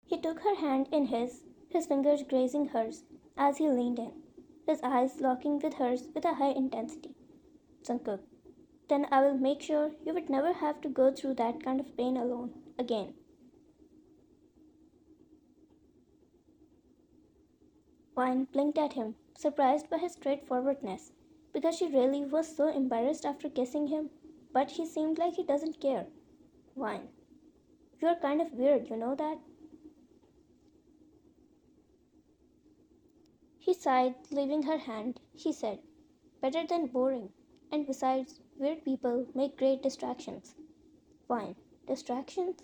He took her hand in his fingers grazing hers as he leaned in, his eyes locking with hers with a high intensity. Jungkook, then I will make sure you would never have to go through that kind of pain alone again. Wine blinked at him, surprised by his straightforwardness, because she really was so embarrassed after kissing him, but he seemed like he doesn't care. Wine, you're kind of weird, you know that? He sighed, leaving her hand. He said, better than boring. And besides, weird people make great distractions. Wine, distractions?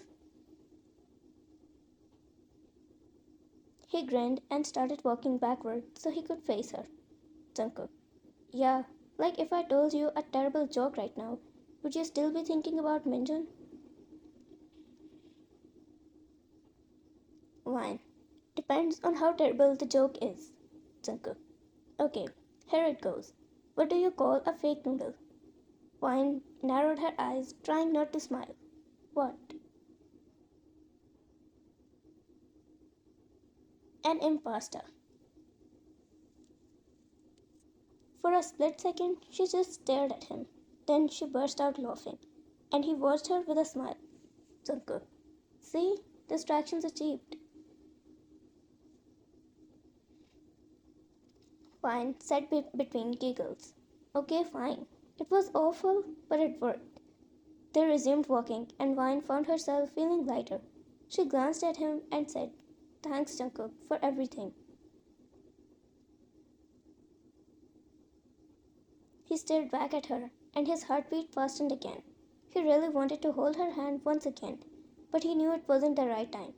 He grinned and started walking backward so he could face her. Jungkook, yeah, like if I told you a terrible joke right now, would you still be thinking about Minjun? Wine, depends on how terrible the joke is. Jungkook, okay, here it goes. What do you call a fake noodle? Wine narrowed her eyes, trying not to smile. What? An impasta. For a split second, she just stared at him. Then she burst out laughing, and he watched her with a smile. Jungkook, see? Distractions achieved. Wine said between giggles. Okay, fine. It was awful, but it worked. They resumed walking, and Wine found herself feeling lighter. She glanced at him and said, thanks, Jungkook, for everything. He stared back at her, and his heartbeat fastened again. He really wanted to hold her hand once again, but he knew it wasn't the right time.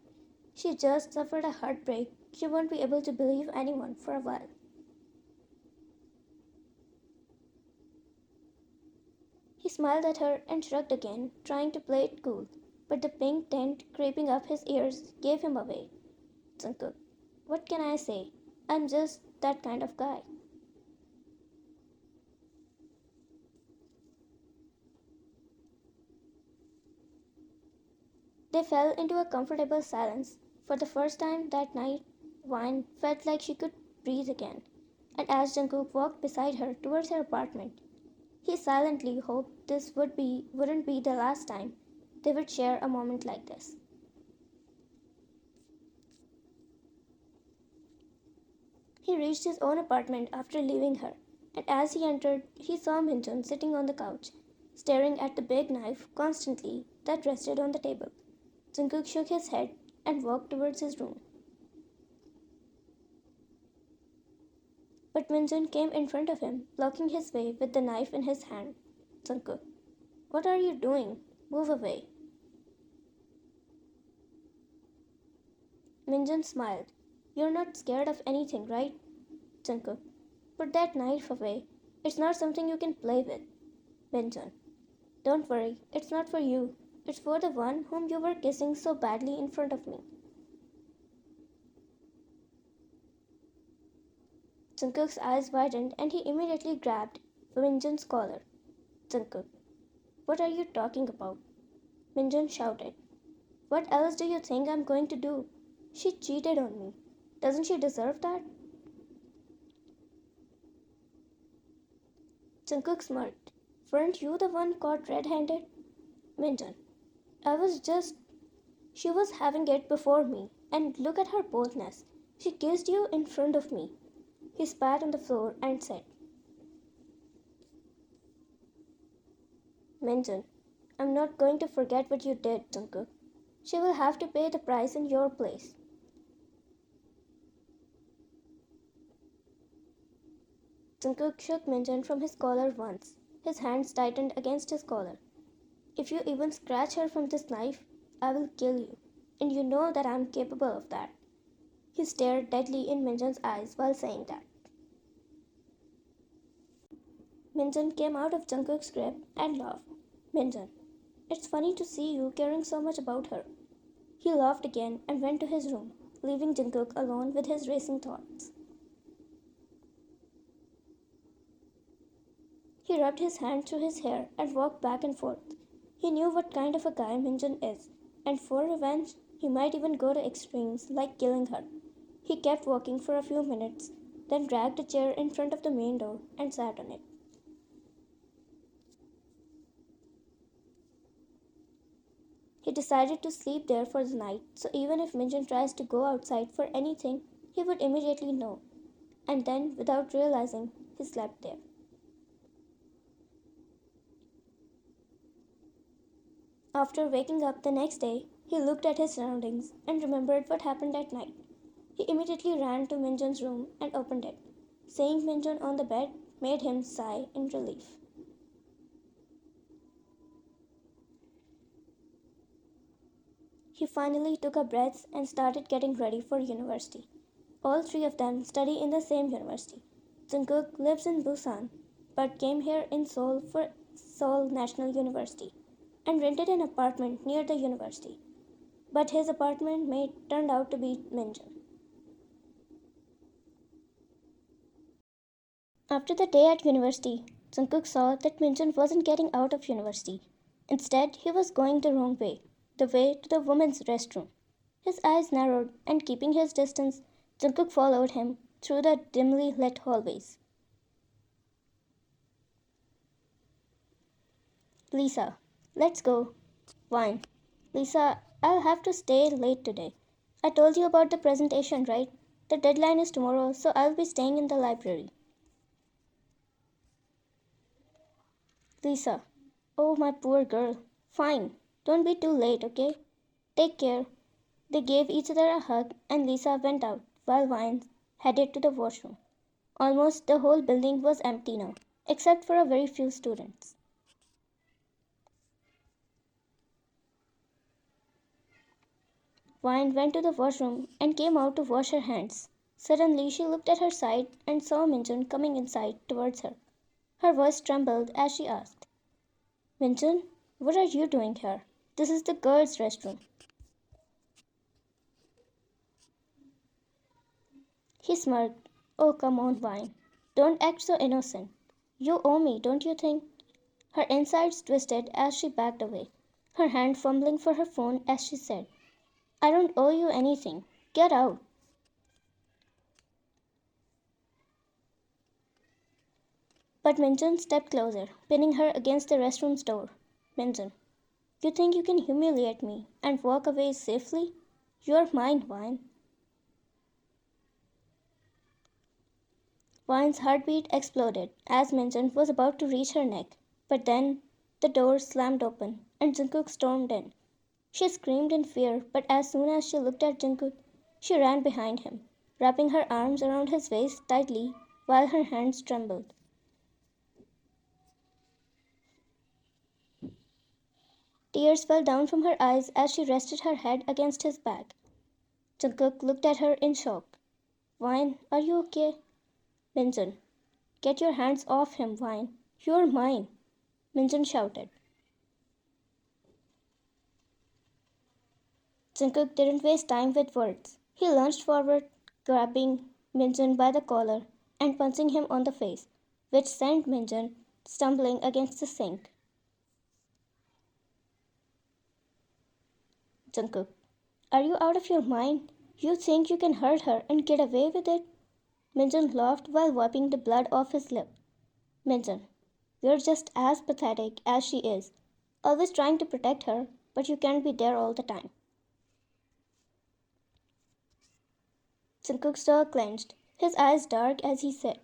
She just suffered a heartbreak. She won't be able to believe anyone for a while. He smiled at her and shrugged again, trying to play it cool, but the pink tint creeping up his ears gave him away. Jungkook, what can I say? I'm just that kind of guy. They fell into a comfortable silence. For the first time that night, Wine felt like she could breathe again. And as Jungkook walked beside her towards her apartment, he silently hoped this wouldn't be the last time they would share a moment like this. He reached his own apartment after leaving her, and as he entered, he saw Minjun sitting on the couch, staring at the big knife constantly that rested on the table. Jungkook shook his head and walked towards his room. But Minjun came in front of him, blocking his way with the knife in his hand. Jungkook, what are you doing? Move away. Minjun smiled. You're not scared of anything, right? Jungkook, put that knife away. It's not something you can play with. Minjun, don't worry, it's not for you. It's for the one whom you were kissing so badly in front of me. Jungkook's eyes widened and he immediately grabbed Minjun's collar. Jungkook, what are you talking about? Minjun shouted. What else do you think I'm going to do? She cheated on me. Doesn't she deserve that? Jungkook smirked. Weren't you the one caught red-handed? Minjun, I was just... She was having it before me, and look at her boldness. She kissed you in front of me. He spat on the floor and said, Minjun, I'm not going to forget what you did, Jungkook. She will have to pay the price in your place. Jungkook shook Minjun from his collar once. His hands tightened against his collar. If you even scratch her from this knife, I will kill you. And you know that I am capable of that. He stared deadly in Minjun's eyes while saying that. Minjun came out of Jungkook's grip and laughed. Minjun, it's funny to see you caring so much about her. He laughed again and went to his room, leaving Jungkook alone with his racing thoughts. He rubbed his hand through his hair and walked back and forth. He knew what kind of a guy Minjun is, and for revenge, He might even go to extremes like killing her. He kept walking for a few minutes, then dragged a chair in front of the main door and sat on it. He decided to sleep there for the night, so even if Minjun tries to go outside for anything, he would immediately know. And then, without realizing, he slept there. After waking up the next day, he looked at his surroundings and remembered what happened that night. He immediately ran to Minjun's room and opened it. Seeing Minjun on the bed made him sigh in relief. He finally took a breath and started getting ready for university. All three of them study in the same university. Jungkook lives in Busan but came here in Seoul for Seoul National University and rented an apartment near the university. But his apartment mate turned out to be Minjun. After the day at university, Jungkook saw that Minjun wasn't getting out of university. Instead, he was going the wrong way, the way to the women's restroom. His eyes narrowed, and keeping his distance, Jungkook followed him through the dimly lit hallways. Lisa, let's go. Wine. Lisa, I'll have to stay late today. I told you about the presentation, right? The deadline is tomorrow, so I'll be staying in the library. Lisa, oh, my poor girl. Fine. Don't be too late, okay? Take care. They gave each other a hug, and Lisa went out while Vine headed to the washroom. Almost the whole building was empty now, except for a very few students. Vine went to the washroom and came out to wash her hands. Suddenly, she looked at her side and saw Minjun coming inside towards her. Her voice trembled as she asked, Minjun, what are you doing here? This is the girls' restroom. He smirked. Oh, come on, Vine. Don't act so innocent. You owe me, don't you think? Her insides twisted as she backed away, her hand fumbling for her phone as she said, I don't owe you anything. Get out. But Minjun stepped closer, pinning her against the restroom's door. Minjun, you think you can humiliate me and walk away safely? You're mine, Vine. Vine's heartbeat exploded as Minjun was about to reach her neck, but then the door slammed open and Jungkook stormed in. She screamed in fear, but as soon as she looked at Jungkook, she ran behind him, wrapping her arms around his waist tightly while her hands trembled. Tears fell down from her eyes as she rested her head against his back. Jungkook looked at her in shock. Vine, are you okay? Minjun, get your hands off him, Vine. You're mine, Minjun shouted. Jungkook didn't waste time with words. He lunged forward, grabbing Minjun by the collar and punching him on the face, which sent Minjun stumbling against the sink. Jungkook, are you out of your mind? You think you can hurt her and get away with it? Minjun laughed while wiping the blood off his lip. Minjun, you're just as pathetic as she is, always trying to protect her, but you can't be there all the time. Jungkook's jaw clenched, his eyes dark as he said,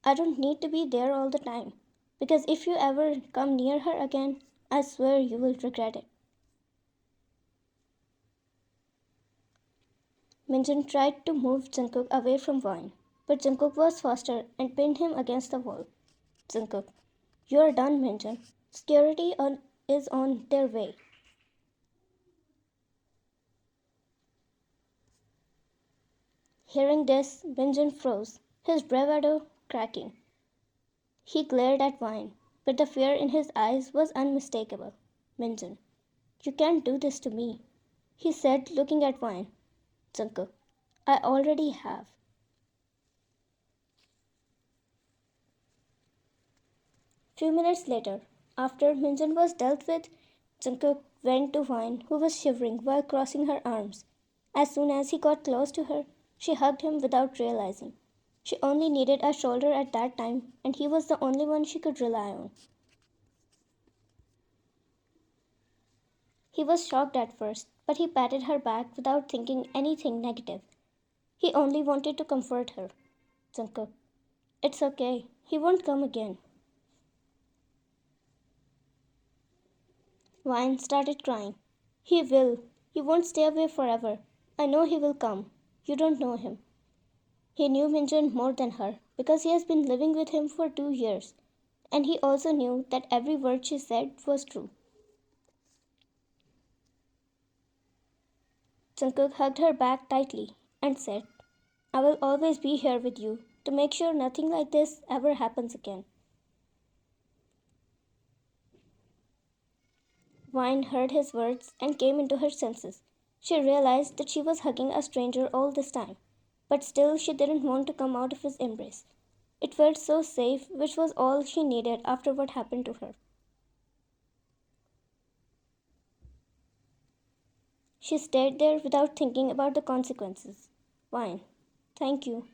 I don't need to be there all the time, because if you ever come near her again, I swear you will regret it. Minjun tried to move Jungkook away from Vine, but Jungkook was faster and pinned him against the wall. Jungkook, you're done, Minjun. Is on their way. Hearing this, Minjun froze, his bravado cracking. He glared at Vine, but the fear in his eyes was unmistakable. Minjun, you can't do this to me, he said, looking at Vine. Jungkook, I already have. Few minutes later, after Minjun was dealt with, Jungkook went to Vine, who was shivering while crossing her arms. As soon as he got close to her, she hugged him without realizing. She only needed a shoulder at that time, and he was the only one she could rely on. He was shocked at first, but he patted her back without thinking anything negative. He only wanted to comfort her. Jungkook, it's okay. He won't come again. Vine started crying. He will. He won't stay away forever. I know he will come. You don't know him. He knew Minjun more than her because he has been living with him for 2 years. And he also knew that every word she said was true. Jungkook hugged her back tightly and said, I will always be here with you to make sure nothing like this ever happens again. Vine heard his words and came into her senses. She realized that she was hugging a stranger all this time, but still she didn't want to come out of his embrace. It felt so safe, which was all she needed after what happened to her. She stayed there without thinking about the consequences. Vine, thank you.